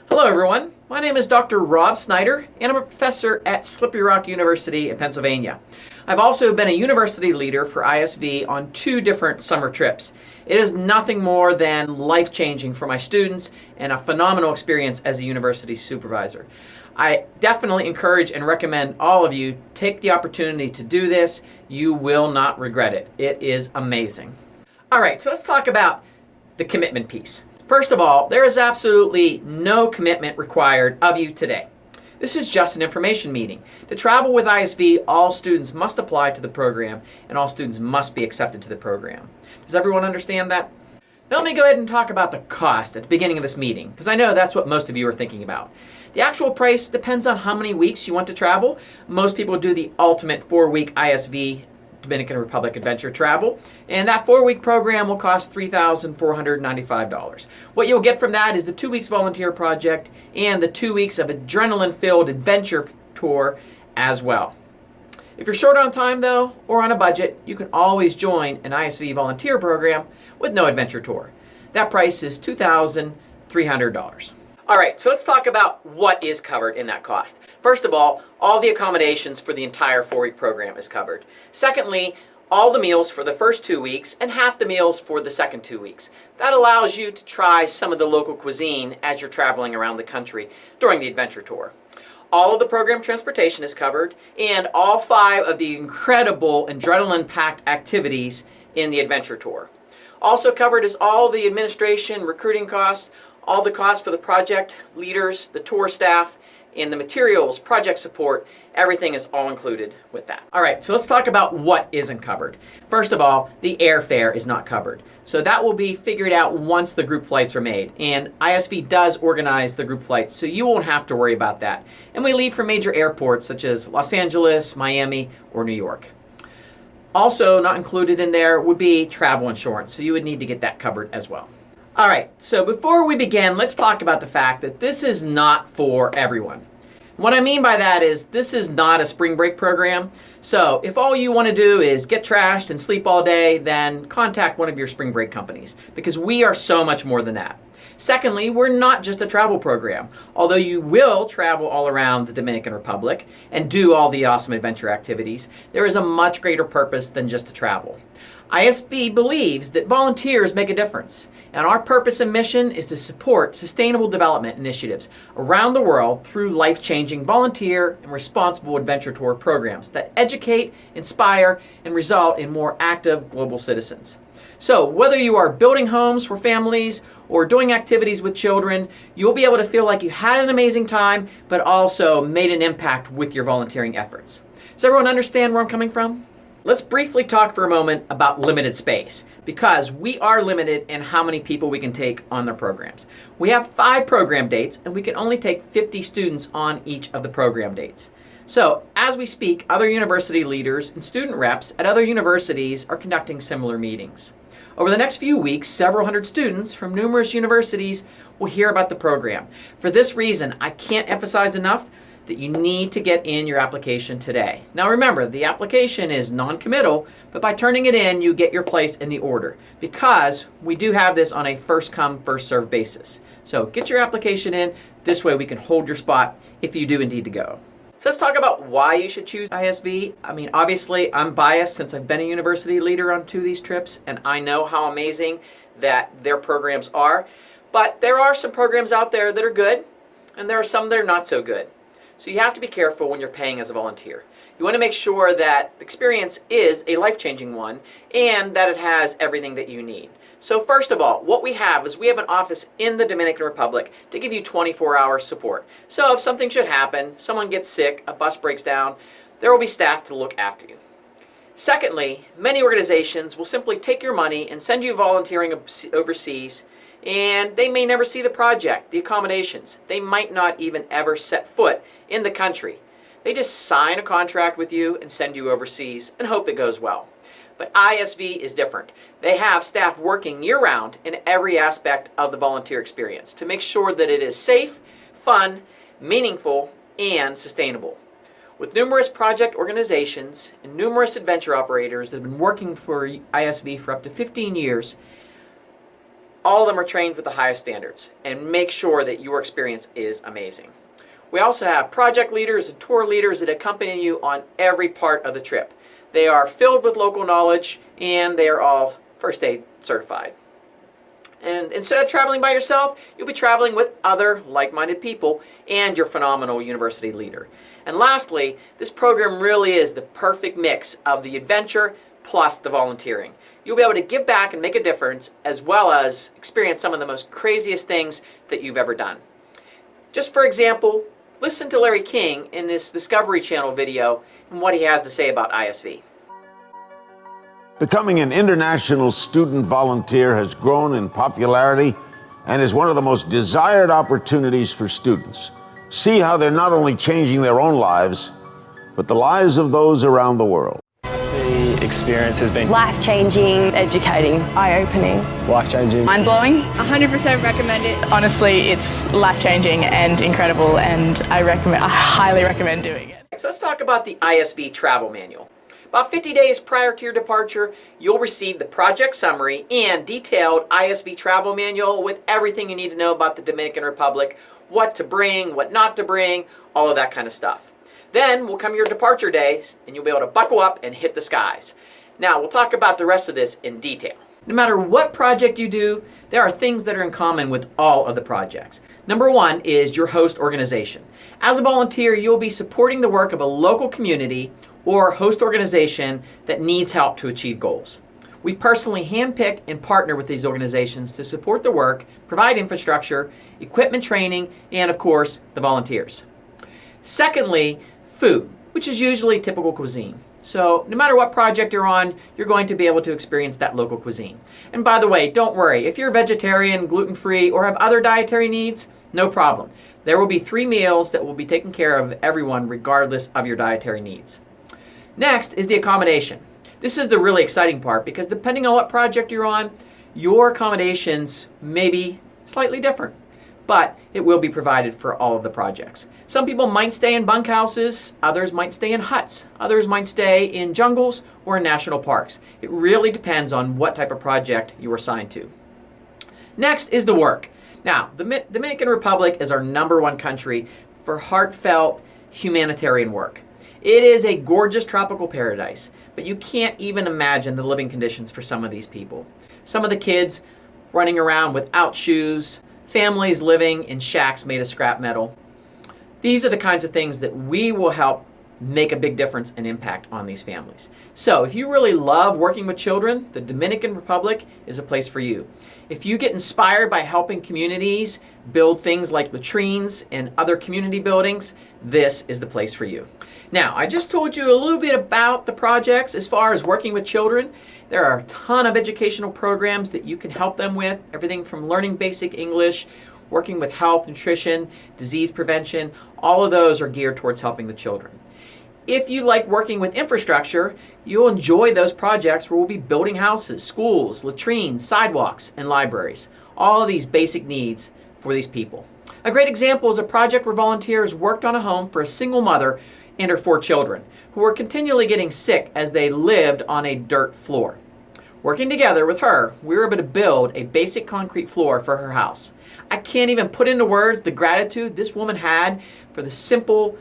Hello everyone, my name is Dr. Rob Snyder and I'm a professor at Slippery Rock University in Pennsylvania. I've also been a university leader for ISV on 2 different summer trips. It is nothing more than life-changing for my students and a phenomenal experience as a university supervisor. I definitely encourage and recommend all of you take the opportunity to do this. You will not regret it. It is amazing. Alright, so let's talk about the commitment piece. First of all, there is absolutely no commitment required of you today. This is just an information meeting. To travel with ISV, all students must apply to the program and all students must be accepted to the program. Does everyone understand that? Now let me go ahead and talk about the cost at the beginning of this meeting, because I know that's what most of you are thinking about. The actual price depends on how many weeks you want to travel. Most people do the ultimate 4-week ISV Dominican Republic adventure travel, and that 4-week program will cost $3,495. What you'll get from that is the 2 weeks volunteer project and the 2 weeks of adrenaline-filled adventure tour as well. If you're short on time though, or on a budget, you can always join an ISV volunteer program with no adventure tour. That price is $2,300. Alright, so let's talk about what is covered in that cost. First of all the accommodations for the entire 4-week program is covered. Secondly, all the meals for the first 2 weeks and half the meals for the second 2 weeks. That allows you to try some of the local cuisine as you're traveling around the country during the adventure tour. All of the program transportation is covered, and all 5 of the incredible adrenaline-packed activities in the adventure tour. Also covered is all the administration, recruiting costs, all the costs for the project leaders, the tour staff, and the materials, project support. Everything is all included with that. Alright, so let's talk about what isn't covered. First of all, the airfare is not covered. So that will be figured out once the group flights are made. And ISV does organize the group flights, so you won't have to worry about that. And we leave from major airports such as Los Angeles, Miami, or New York. Also not included in there would be travel insurance, so you would need to get that covered as well. Alright, so before we begin, let's talk about the fact that this is not for everyone. What I mean by that is this is not a spring break program. So if all you want to do is get trashed and sleep all day, then contact one of your spring break companies, because we are so much more than that. Secondly, we're not just a travel program. Although you will travel all around the Dominican Republic and do all the awesome adventure activities, there is a much greater purpose than just to travel. ISV believes that volunteers make a difference, and our purpose and mission is to support sustainable development initiatives around the world through life-changing volunteer and responsible adventure tour programs that educate, inspire, and result in more active global citizens. So whether you are building homes for families or doing activities with children, you'll be able to feel like you had an amazing time, but also made an impact with your volunteering efforts. Does everyone understand where I'm coming from? Let's briefly talk for a moment about limited space, because we are limited in how many people we can take on their programs. We have 5 program dates and we can only take 50 students on each of the program dates. So as we speak, other university leaders and student reps at other universities are conducting similar meetings. Over the next few weeks, several hundred students from numerous universities will hear about the program. For this reason, I can't emphasize enough that you need to get in your application today. Now remember, the application is non-committal, but by turning it in, you get your place in the order, because we do have this on a first-come, first-served basis. So get your application in. This way we can hold your spot if you do indeed to go. So let's talk about why you should choose ISV. I mean, obviously, I'm biased since I've been a university leader on 2 of these trips, and I know how amazing that their programs are. But there are some programs out there that are good, and there are some that are not so good. So you have to be careful when you're paying as a volunteer. You want to make sure that the experience is a life-changing one and that it has everything that you need. So first of all, what we have is we have an office in the Dominican Republic to give you 24-hour support. So if something should happen, someone gets sick, a bus breaks down, there will be staff to look after you. Secondly, many organizations will simply take your money and send you volunteering overseas, and they may never see the project, the accommodations. They might not even ever set foot in the country. They just sign a contract with you and send you overseas and hope it goes well. But ISV is different. They have staff working year-round in every aspect of the volunteer experience to make sure that it is safe, fun, meaningful, and sustainable. With numerous project organizations and numerous adventure operators that have been working for ISV for up to 15 years, All of them are trained with the highest standards and make sure that your experience is amazing. We also have project leaders and tour leaders that accompany you on every part of the trip. They are filled with local knowledge and they are all first aid certified. And instead of traveling by yourself, you'll be traveling with other like-minded people and your phenomenal university leader. And lastly, this program really is the perfect mix of the adventure plus the volunteering. You'll be able to give back and make a difference, as well as experience some of the most craziest things that you've ever done. Just for example, listen to Larry King in this Discovery Channel video and what he has to say about ISV. Becoming an international student volunteer has grown in popularity and is one of the most desired opportunities for students. See how they're not only changing their own lives, but the lives of those around the world. The experience has been life-changing, educating, eye-opening, life-changing, mind-blowing. 100% recommend it. Honestly, it's life-changing and incredible, and I highly recommend doing it. So let's talk about the ISV travel manual. About 50 days prior to your departure, you'll receive the project summary and detailed ISV travel manual with everything you need to know about the Dominican Republic, what to bring, what not to bring, all of that kind of stuff. Then will come your departure days and you'll be able to buckle up and hit the skies. Now we'll talk about the rest of this in detail. No matter what project you do, there are things that are in common with all of the projects. Number one is your host organization. As a volunteer, you'll be supporting the work of a local community or host organization that needs help to achieve goals. We personally handpick and partner with these organizations to support the work, provide infrastructure, equipment training, and of course, the volunteers. Secondly, food, which is usually typical cuisine. So no matter what project you're on, you're going to be able to experience that local cuisine. And by the way, don't worry, if you're vegetarian, gluten-free, or have other dietary needs, no problem. There will be 3 meals that will be taken care of everyone regardless of your dietary needs. Next is the accommodation. This is the really exciting part because depending on what project you're on, your accommodations may be slightly different, but it will be provided for all of the projects. Some people might stay in bunkhouses, others might stay in huts, others might stay in jungles or in national parks. It really depends on what type of project you are assigned to. Next is the work. Now, the Dominican Republic is our #1 country for heartfelt humanitarian work. It is a gorgeous tropical paradise, but you can't even imagine the living conditions for some of these people. Some of the kids running around without shoes, families living in shacks made of scrap metal. These are the kinds of things that we will help make a big difference and impact on these families. So if you really love working with children, the Dominican Republic is a place for you. If you get inspired by helping communities build things like latrines and other community buildings, this is the place for you. Now, I just told you a little bit about the projects as far as working with children. There are a ton of educational programs that you can help them with, everything from learning basic English, working with health, nutrition, disease prevention. All of those are geared towards helping the children. If you like working with infrastructure, you'll enjoy those projects where we'll be building houses, schools, latrines, sidewalks, and libraries. All of these basic needs for these people. A great example is a project where volunteers worked on a home for a single mother and her 4 children who were continually getting sick as they lived on a dirt floor. Working together with her, we were able to build a basic concrete floor for her house. I can't even put into words the gratitude this woman had for the simple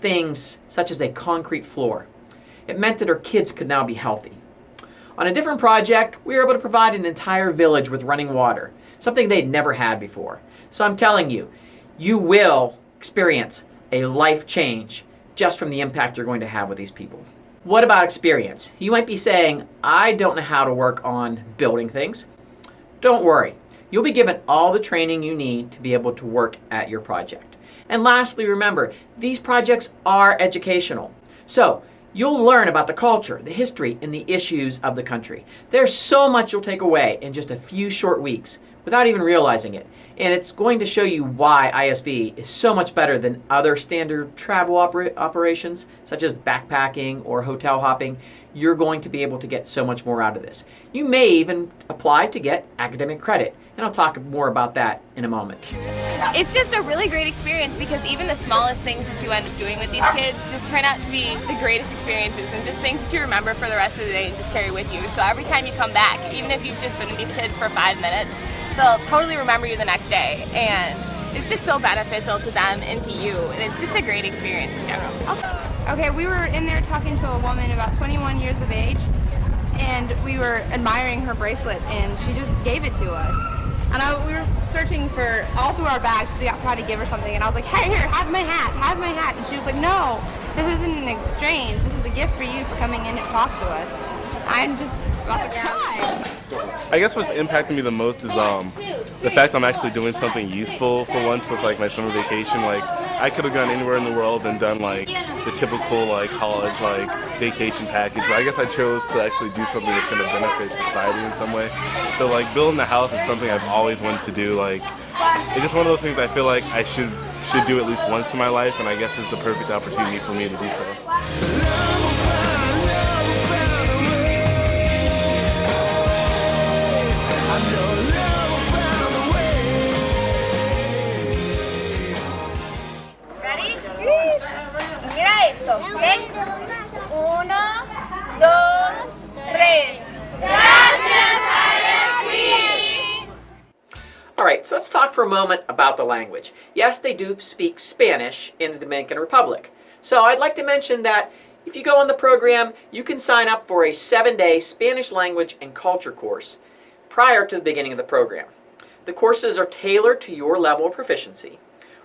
things such as a concrete floor. It meant that her kids could now be healthy. On a different project, we were able to provide an entire village with running water, something they'd never had before. So I'm telling you, you will experience a life change just from the impact you're going to have with these people. What about experience? You might be saying, I don't know how to work on building things. Don't worry. You'll be given all the training you need to be able to work at your project. And lastly, remember, these projects are educational. So you'll learn about the culture, the history, and the issues of the country. There's so much you'll take away in just a few short weeks without even realizing it. And it's going to show you why ISV is so much better than other standard travel operations, such as backpacking or hotel hopping. You're going to be able to get so much more out of this. You may even apply to get academic credit, and I'll talk more about that in a moment. It's just a really great experience because even the smallest things that you end up doing with these kids just turn out to be the greatest experiences and just things that you remember for the rest of the day and just carry with you. So every time you come back, even if you've just been with these kids for 5 minutes, they'll totally remember you the next day, and it's just so beneficial to them and to you, and it's just a great experience in general. Okay, we were in there talking to a woman about 21 years of age, and we were admiring her bracelet, and she just gave it to us. And we were searching for all through our bags to try to give her something, and I was like, hey, here, have my hat. And she was like, no, this isn't an exchange. This is a gift for you for coming in and talk to us. I'm just about to cry. I guess what's impacted me the most is the fact I'm actually doing something useful for once with like my summer vacation. Like I could have gone anywhere in the world and done like the typical like college like vacation package, but I guess I chose to actually do something that's going to benefit society in some way. So like building the house is something I've always wanted to do. Like it's just one of those things I feel like I should do at least once in my life, and I guess it's the perfect opportunity for me to do so. Ready? Mira eso, ¿ok? 1, 2, 3. Gracias, ISB! Alright, so let's talk for a moment about the language. Yes, they do speak Spanish in the Dominican Republic. So I'd like to mention that if you go on the program, you can sign up for a 7-day Spanish language and culture course prior to the beginning of the program. The courses are tailored to your level of proficiency.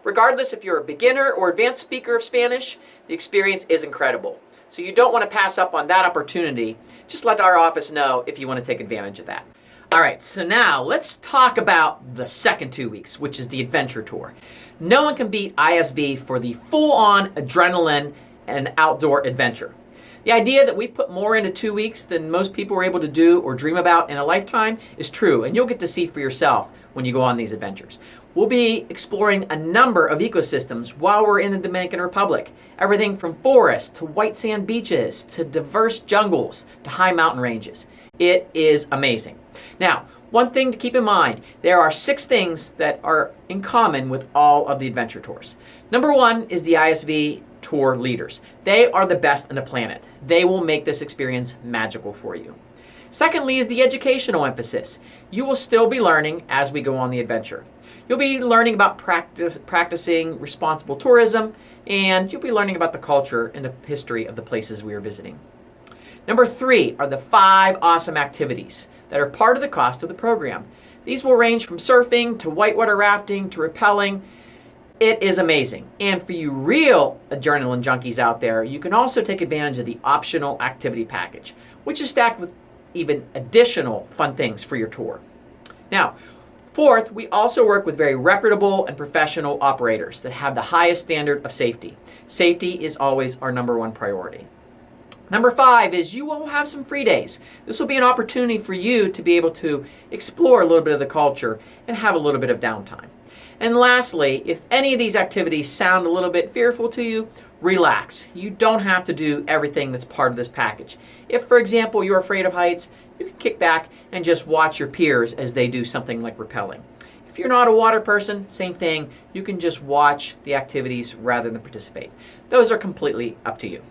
Regardless if you're a beginner or advanced speaker of Spanish, the experience is incredible. So you don't want to pass up on that opportunity. Just let our office know if you want to take advantage of that. Alright, so now let's talk about the second 2 weeks, which is the adventure tour. No one can beat ISB for the full-on adrenaline and outdoor adventure. The idea that we put more into 2 weeks than most people are able to do or dream about in a lifetime is true, and you'll get to see for yourself when you go on these adventures. We'll be exploring a number of ecosystems while we're in the Dominican Republic. Everything from forests to white sand beaches to diverse jungles to high mountain ranges. It is amazing. Now, one thing to keep in mind, there are 6 things that are in common with all of the adventure tours. Number 1 is the ISV tour leaders. They are the best on the planet. They will make this experience magical for you. Secondly is the educational emphasis. You will still be learning as we go on the adventure. You'll be learning about practicing responsible tourism, and you'll be learning about the culture and the history of the places we are visiting. Number 3 are the 5 awesome activities that are part of the cost of the program. These will range from surfing to whitewater rafting to rappelling. It is amazing. And for you real adrenaline junkies out there, you can also take advantage of the optional activity package, which is stacked with even additional fun things for your tour. Now, fourth, we also work with very reputable and professional operators that have the highest standard of safety. Safety is always our number 1 priority. Number 5 is you will have some free days. This will be an opportunity for you to be able to explore a little bit of the culture and have a little bit of downtime. And lastly, if any of these activities sound a little bit fearful to you, relax. You don't have to do everything that's part of this package. If, for example, you're afraid of heights, you can kick back and just watch your peers as they do something like rappelling. If you're not a water person, same thing. You can just watch the activities rather than participate. Those are completely up to you.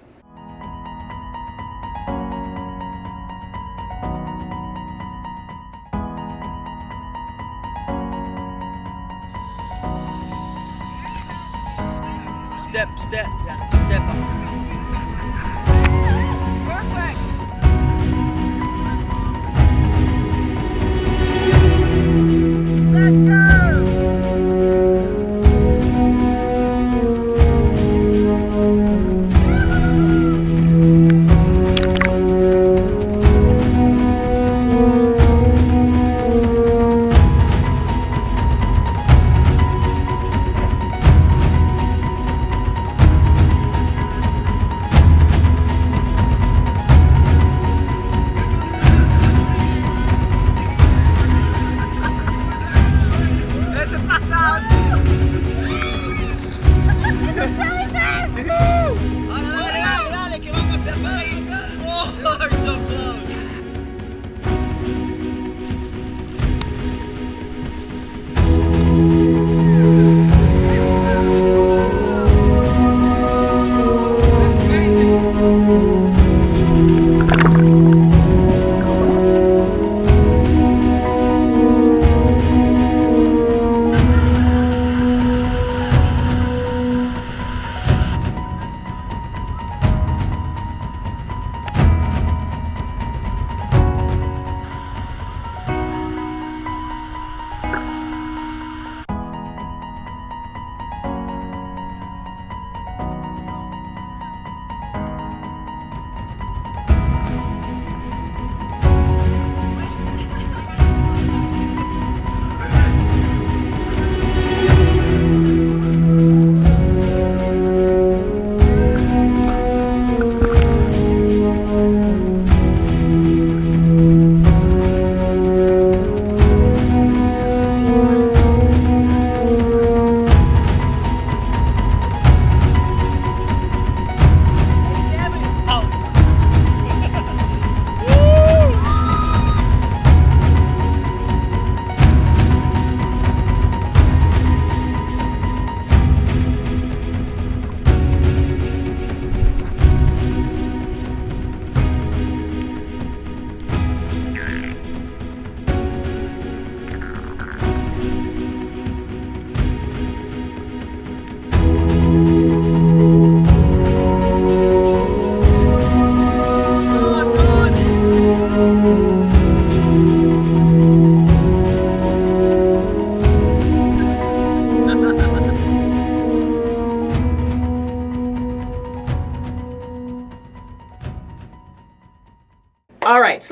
Step up.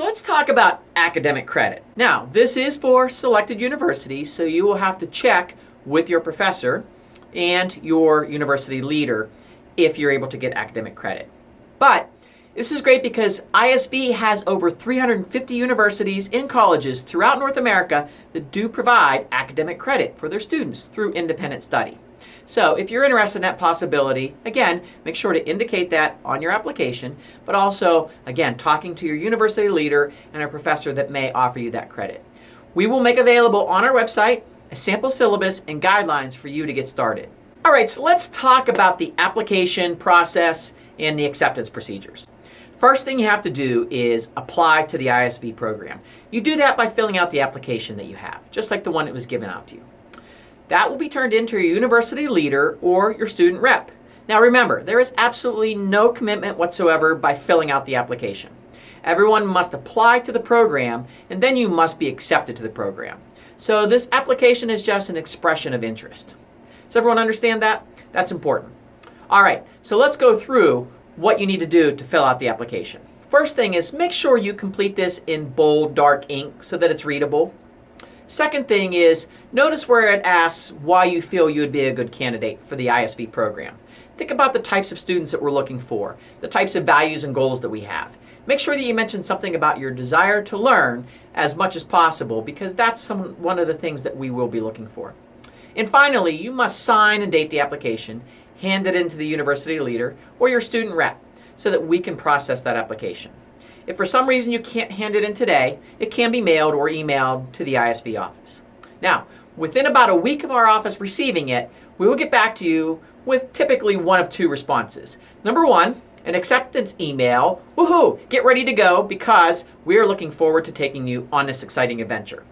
let's talk about academic credit. Now, this is for selected universities, so you will have to check with your professor and your university leader if you're able to get academic credit. But this is great because ISV has over 350 universities and colleges throughout North America that do provide academic credit for their students through independent study. So if you're interested in that possibility, again, make sure to indicate that on your application, but also, again, talking to your university leader and a professor that may offer you that credit. We will make available on our website a sample syllabus and guidelines for you to get started. All right, so let's talk about the application process and the acceptance procedures. First thing you have to do is apply to the ISV program. You do that by filling out the application that you have, just like the one that was given out to you. That will be turned into your university leader or your student rep. Now remember, there is absolutely no commitment whatsoever by filling out the application. Everyone must apply to the program, and then you must be accepted to the program. So this application is just an expression of interest. Does everyone understand that? That's important. All right, so let's go through what you need to do to fill out the application. First thing is make sure you complete this in bold, dark ink so that it's readable. Second thing is notice where it asks why you feel you would be a good candidate for the ISV program. Think about the types of students that we're looking for, the types of values and goals that we have. Make sure that you mention something about your desire to learn as much as possible, because that's one of the things that we will be looking for. And finally, you must sign and date the application, hand it in to the university leader or your student rep so that we can process that application. If for some reason you can't hand it in today, it can be mailed or emailed to the ISV office. Now, within about a week of our office receiving it, we will get back to you with typically one of two responses. Number one, an acceptance email. Woohoo! Get ready to go because we are looking forward to taking you on this exciting adventure.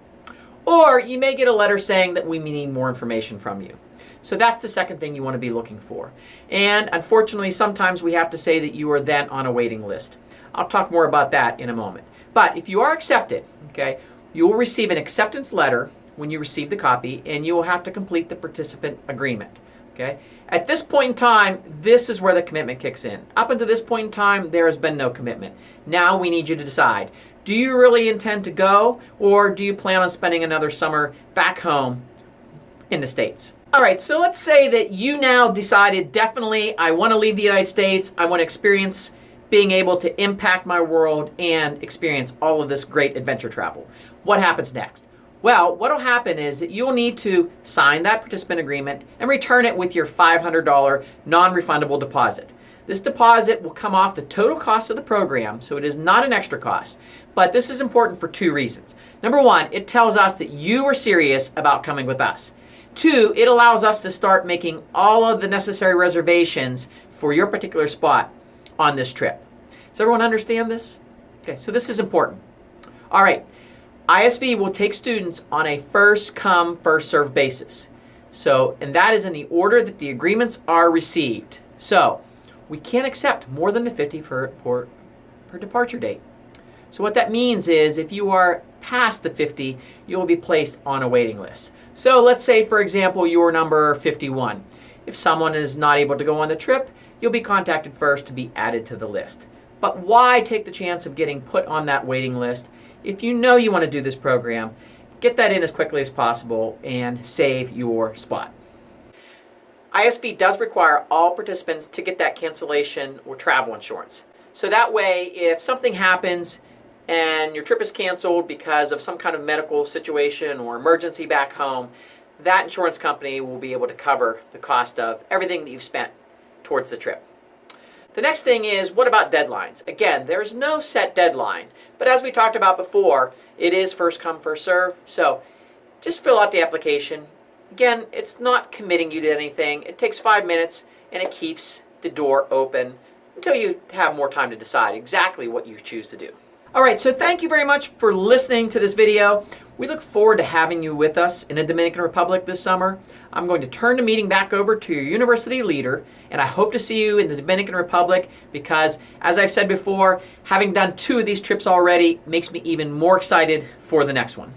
Or you may get a letter saying that we need more information from you. So that's the second thing you want to be looking for. And unfortunately, sometimes we have to say that you are then on a waiting list. I'll talk more about that in a moment. But if you are accepted, okay, you will receive an acceptance letter when you receive the copy, and you will have to complete the participant agreement. Okay? At this point in time, this is where the commitment kicks in. Up until this point in time, there has been no commitment. Now we need you to decide. Do you really intend to go, or do you plan on spending another summer back home in the States? All right, so let's say that you now decided definitely I want to leave the United States. I want to experience being able to impact my world and experience all of this great adventure travel. What happens next? Well, what will happen is that you'll need to sign that participant agreement and return it with your $500 non-refundable deposit. This deposit will come off the total cost of the program, so it is not an extra cost. But this is important for two reasons. Number one, it tells us that you are serious about coming with us. Two, it allows us to start making all of the necessary reservations for your particular spot on this trip. Does everyone understand this? Okay, so this is important. All right, ISV will take students on a first come, first served basis. And that is in the order that the agreements are received. So we can't accept more than the 50 for departure date. So what that means is if you are past the 50, you'll be placed on a waiting list. So let's say, for example, you're number 51. If someone is not able to go on the trip, you'll be contacted first to be added to the list. But why take the chance of getting put on that waiting list? If you know you want to do this program, get that in as quickly as possible and save your spot. ISV does require all participants to get that cancellation or travel insurance. So that way, if something happens and your trip is canceled because of some kind of medical situation or emergency back home, that insurance company will be able to cover the cost of everything that you've spent towards the trip. The next thing is, what about deadlines? Again, there's no set deadline, but as we talked about before, it is first come, first serve. So just fill out the application. Again, it's not committing you to anything. It takes 5 minutes and it keeps the door open until you have more time to decide exactly what you choose to do. All right, so thank you very much for listening to this video. We look forward to having you with us in the Dominican Republic this summer. I'm going to turn the meeting back over to your university leader, and I hope to see you in the Dominican Republic because, as I've said before, having done 2 of these trips already makes me even more excited for the next one.